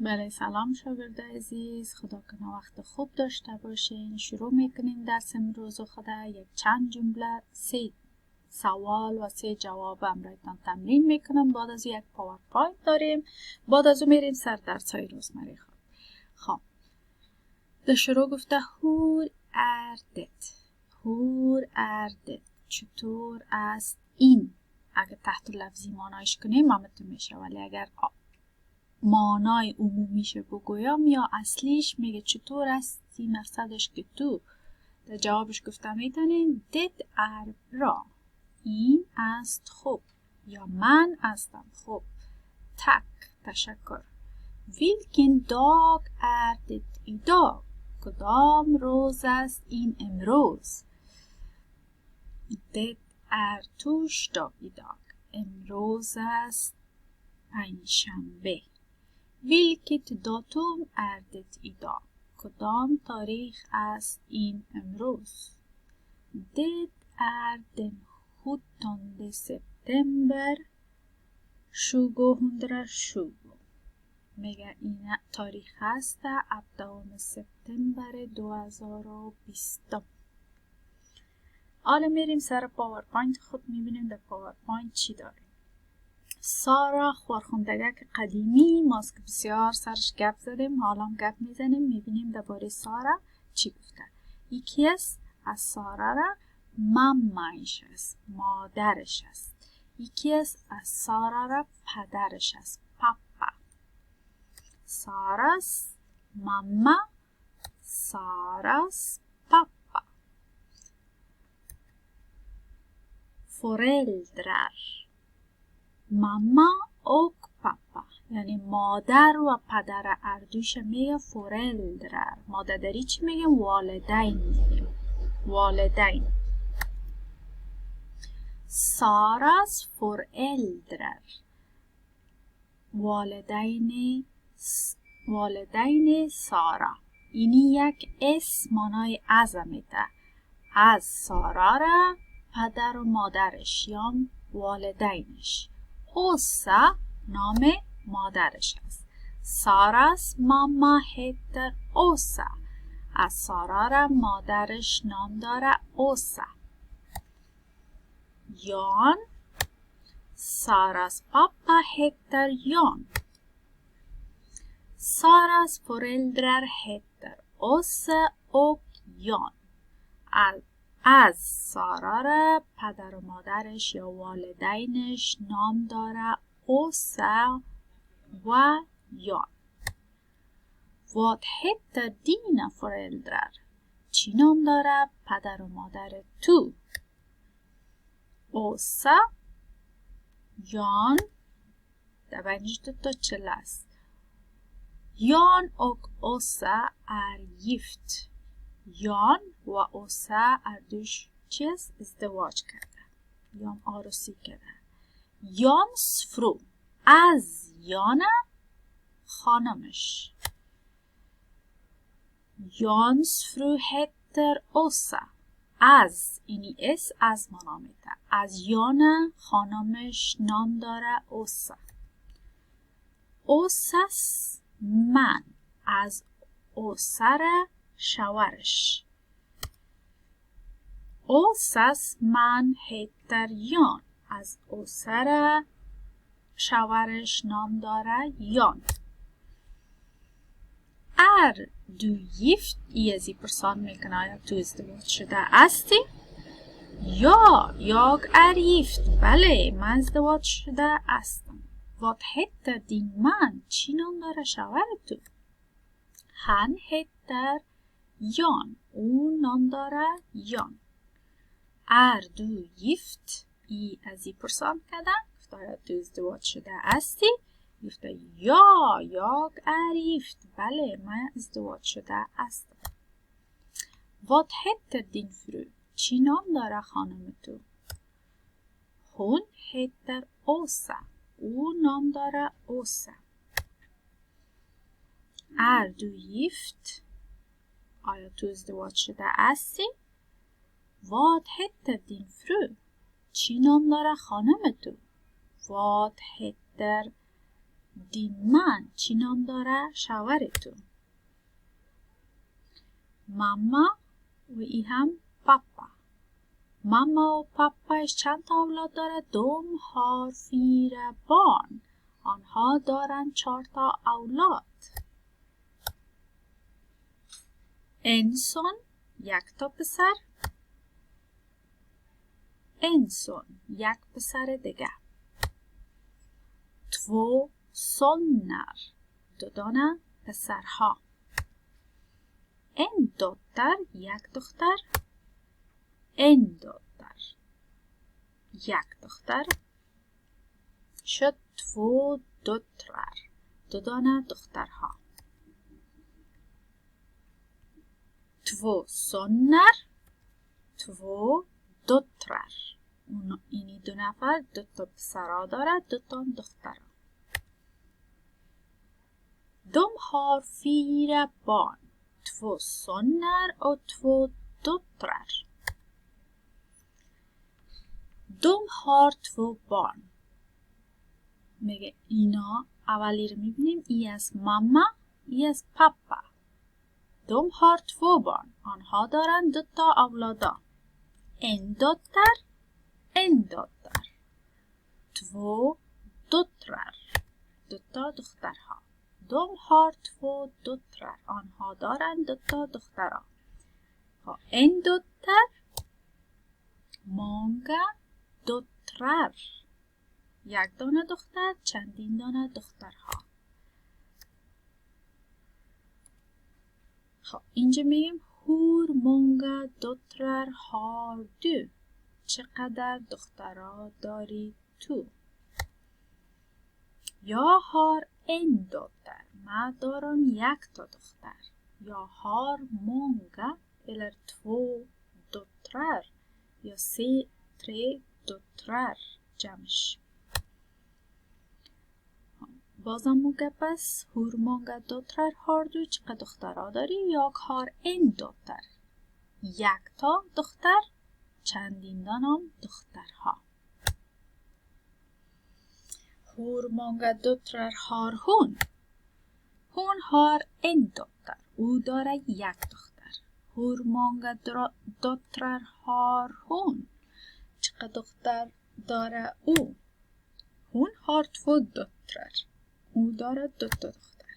بله، سلام شاگرد عزیز، خدا کنه وقت خوب داشته باشین. شروع میکنیم درس امروز خدا. یک چند جمله 3 سوال و 3 جواب امرایتان تمرین میکنم. بعد از یک پاورپوینت داریم، بعد از اون میریم سر درس های روزمره خود. خب در شروع گفته هور اردت، هور اردت، چطور است این. اگر تحت لفظی مانایش کنیم همتو میشه، ولی اگر مانای عمومیش بگویم یا اصلیش میگه چطور استی، مقصدش که تو. در جوابش گفته میتونین det är bra، این است خوب، یا من هستم خوب. tack، تشکر. vilken dag är det idag، کدام روز است این امروز. det är torsdag idag، امروز است پنجشنبه. Vilket datum är det idag؟ کدام تاریخ است این امروز؟ Det är den 17 september 2020. میگه این تاریخ است 17 سپتامبر 2020. حالا میریم سر پاورپوینت خود، میبینیم در پاورپوینت چی داریم. سارا خورخوندگک قدیمی ماست که بسیار سرش گپ زدیم، حالا هم گپ میزنیم، میبینیم درباره سارا چی گفته. یکی از سارا را مامایش است، مادرش است. یکی از سارا را پدرش است، پاپا. ساراس ماما، ساراس پاپا. föräldrar، mamma och pappa، یعنی مادر و پدر اردوش میگه föräldrar. مادری چی میگه؟ والدین میگه، والدین. ساراس föräldrar، والدین سارا. اینی یک اسم مانای از میده. از سارا را پدر و مادرش یا والدینش. اوسا نام مادرش است. ساراس ماما heter اوسا، از سارا را مادرش نام داره اوسا. یان، ساراس پاپا heter یان. ساراس föräldrar heter اوسا och یان. از سارا را پدر و مادرش یا والدینش نام داره اوسا و یان. Vad heter dina föräldrar؟ چی نام داره پدر و مادر تو؟ اوسا، یان. در بینش دو چله است. یان och اوسا är gift. یان و اوسا اردوش چیز ازدواج کرده یا عروسی کرده. یانس فرو، از یانا خانمش. یانس فرو heter اوسا، از اینی اس از منامته. از یانا خانمش نام داره اوسا. اوساس من، از اوسا را شوهرش. اوساس من heter یان، از اوسا را شوهرش نام داره یان. är du gift؟ ایزی پرسان میکنه آیا تو ازدواج شده هستی؟ یا jag är gift، بله من ازدواج شده هستم. Vad heter din man؟ چی نام داره شوهر تو؟ Han heter یان، او نام داره یان. är du gift؟ ای ازی پرسان کردن، گفته آیا تو ازدواج شده هستی؟ گفته یا jag är gift، بله من ازدواج شده هستم. Vad heter din fru؟ چی نام داره خانم تو؟ Hon heter اوسا، او نام داره اوسا. är du gift؟ آیا تو ازدواج شده هستی؟ Vad heter din fru؟ چی نام داره خانم تو؟ Vad heter din man چی نام داره؟ شوهرتون. ماما و ای هم پاپا. ماما و پاپایش چند تا اولاد داره؟ دوم هار فیره بان. آنها دارن 4 تا اولاد. انسون 1 تا پسر. انسون 1 پسر دیگه. 2 sonnar 2 دانه پسرها. En dotter 1 دختر. En dotter 1 دختر. شد 2 döttrar 2 دانه دخترها. 2 sonnar 2 döttrar. اینی 2 نفر 2 تا پسرها داره 2 تا دخترها. De har 4 barn, 2 söner och 2 döttrar. De har 2 barn. میگه اینا اولی رو میبینیم ای از ماما ای از پاپا. De har 2 barn. آنها دارن 2 تا اولادا. En dotter, en dotter. 2 döttrar. 2 تا دخترها. De har 2 döttrar. آنها دارن 2 تا دخترها. En dotter. Många döttrar. 1 دانه دختر چندین دانه دخترها. اینجا میگیم hur många döttrar har du. چقدر دخترها داری تو. Jag har en dotter. من دارم 1 تا دختر. Jag har många eller 2 döttrar. Jag ser 3 döttrar جمعش. بازم میگه پس hur många döttrar har du. چقدر دخترها داری؟ Jag har en dotter. 1 تا دختر چندین دانم دخترها. Hur många döttrar har hon? Hon har en dotter. او داره 1 دختر. Hur många döttrar har hon? چقدر دختر داره او؟ Hon har 2 döttrar. او داره 2 تا دختر.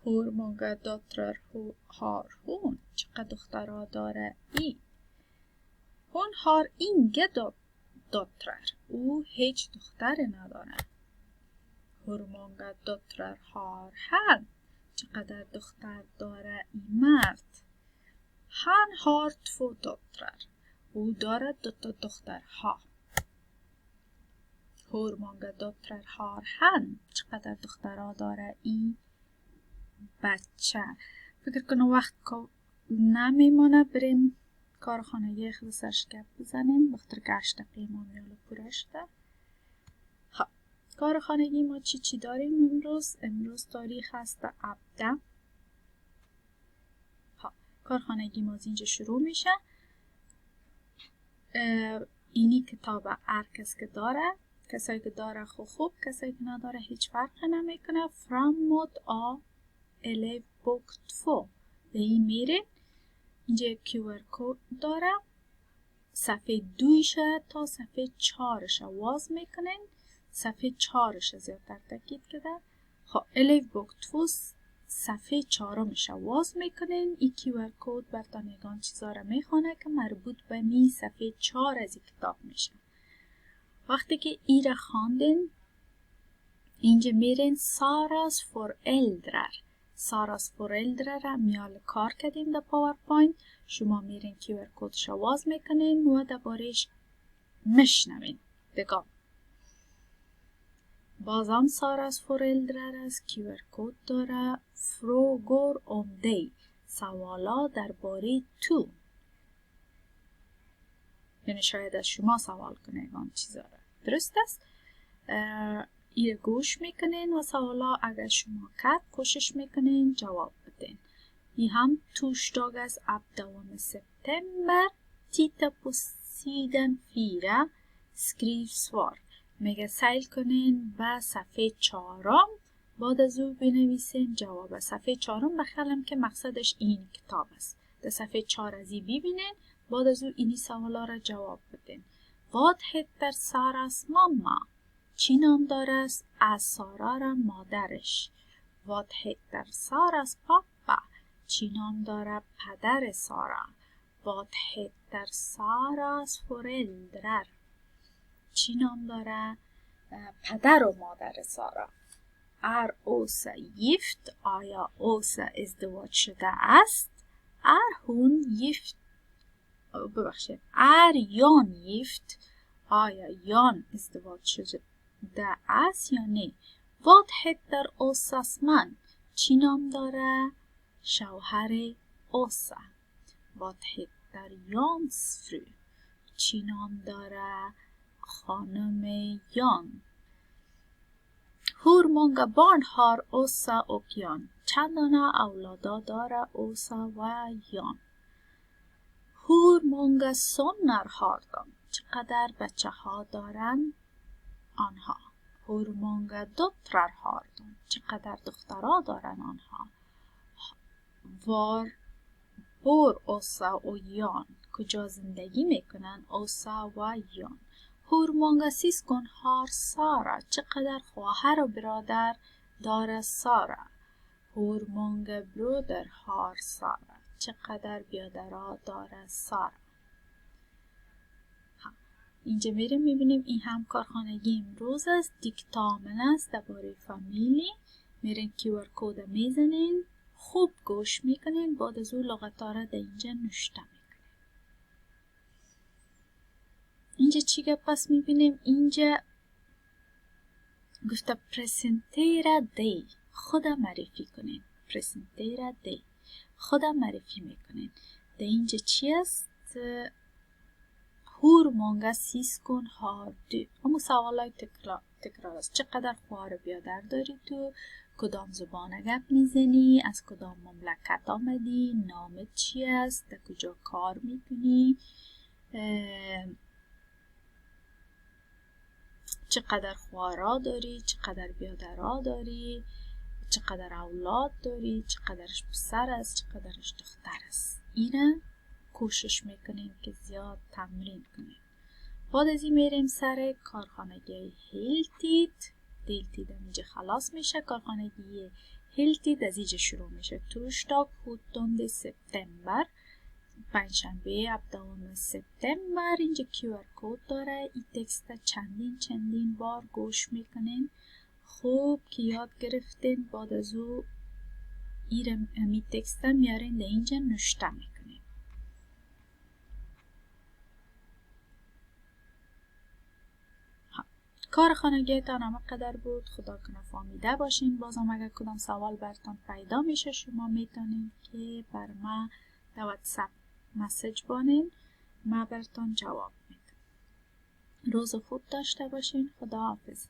Hur många döttrar har hon? چقدر دخترها داره ای؟ Hon har inga döttrar. او هیچ دختر نداره. Hur många döttrar har han? چقدر دختر داره این مرد؟ Han har 2 döttrar. او داره 2 تا دخترها. Hur många döttrar har han? چقدر دخترها داره این بچه؟ فکر کنم وقت نمیمونه بریم کارخانگی خود سرشکف بزنیم بخاطر که 8 دقیقه ما میاله پوره شده. کارخانگی ما چی داریم امروز تاریخ هست 17. کارخانگی ما از اینجا شروع میشه. اینی کتاب هر کس که داره، کسایی که داره خوب، کسایی که نداره هیچ فرقی نمیکنه. framåt a elevbok 2 به این میرین. اینجا QR کد داره. صفحه 2 تا صفحه 4 واز میکنین. صفحه 4 زیادتر تاکید کرده. elevbok 2 صفحه 4 واز میکنین. این QR کد براتون یگان چیزا را میخونه که مربوط به می صفحه 4 از این کتاب میشه. وقتی که ای را خواندین اینجا میرین ساراس föräldrar. ساراس föräldrar را میال کار کردیم در پاورپوینت. شما میرین QR کدش واز میکنین و درباره‌اش میشنوین. بگم بازم ساراس föräldrar از QR کد داره. frågor om dig. سوالا درباره تو. یعنی شاید از شما سوال کنه آن چیزا را. درست است؟ این گوش میکنین و سوالا اگر شما کرد کوشش میکنین جواب بدین. این هم torsdag از 17 september. Titta på sidan 4. Skriv svar. میگه سیل کنین به صفحه 4 بعد از او بنویسین جواب. صفحه 4 بخلم که مقصدش این کتاب است. در صفحه 4 از این ببینین، بعد از او اینی سوالا را جواب بدین. Vad heter Saras mamma؟ چی نام داره از سارا را مادرش؟ Vad heter Saras pappa؟ چی نام داره پدر سارا؟ Vad heter Saras föräldrar؟ چی نام داره پدر و مادر سارا؟ Är Åsa gift؟ آیا اوسا ازدواج شده است؟ Är hon gift؟ ببخشید، Är Jan gift؟ آیا یان ازدواج شده است یا نه؟ Vad heter Åsas man؟ چی نام داره شوهر اوسا؟ Vad heter Jans fru؟ چی نام داره خانم یان؟ Hur många barn har Åsa och Jan؟ چندانا اولادا داره اوسا و یان؟ Hur många söner har de؟ چقدر بچه ها دارن آنها؟ Hur många döttrar har de؟ چقدر دخترها دارن آنها؟ Var bor Åsa och Jan؟ کجا زندگی میکنن اوسا و یان؟ Hur många syskon har Sara؟ چقدر خواهر و برادر داره سارا؟ Hur många bröder har Sara؟ چقدر برادرها داره سارا؟ اینجا میریم میبینیم این هم کارخانگی امروز است. دیکتامن است درباره فامیلی. میرین QR کد میزنین، خوب گوش میکنین، بعد از او لغت‌ها را در اینجا نوشته میکنین. اینجا چی پس میبینیم؟ اینجا گفته پرسنتیرا دی، خود معرفی کنین. پرسنتیرا دی، خود معرفی میکنین. در اینجا چی است؟ Hur många syskon har du؟ همون سوالای تکرار است. چقدر خواهر برادر داری تو؟ کدام زبان گپ میزنی؟ از کدام مملکت آمدی؟ نامت چی است؟ در کجا کار میکنی؟ چقدر خواهرها داری؟ چقدر برادرها داری؟ چقدر اولاد داری؟ چقدرش پسر است؟ چقدرش دختر است؟ اینه کوشش میکنیم که زیاد تمرین کنیم. بعد از این میریم سر کارخانگی هیلتید. دیلتید اینجا خلاص میشه. کارخانگی هیلتید از اینجا شروع میشه. توشتاگ 17 سپتامبر، پنجشنبه 17 سپتامبر. اینجا QR کد داره. این تکست چندین بار گوش میکنین، خوب که یاد گرفتین. بعد از او این تکست میارین در اینجا نوشته میکنین. کار خانگیتان همه قدر بود. خدا کنه فهمیده باشین. بازم اگر کدام سوال برتان پیدا میشه شما میتونین که بر ما در واتساپ مسیج بانین، ما برتان جواب میدم. روز خوب داشته باشین. خدا حافظ.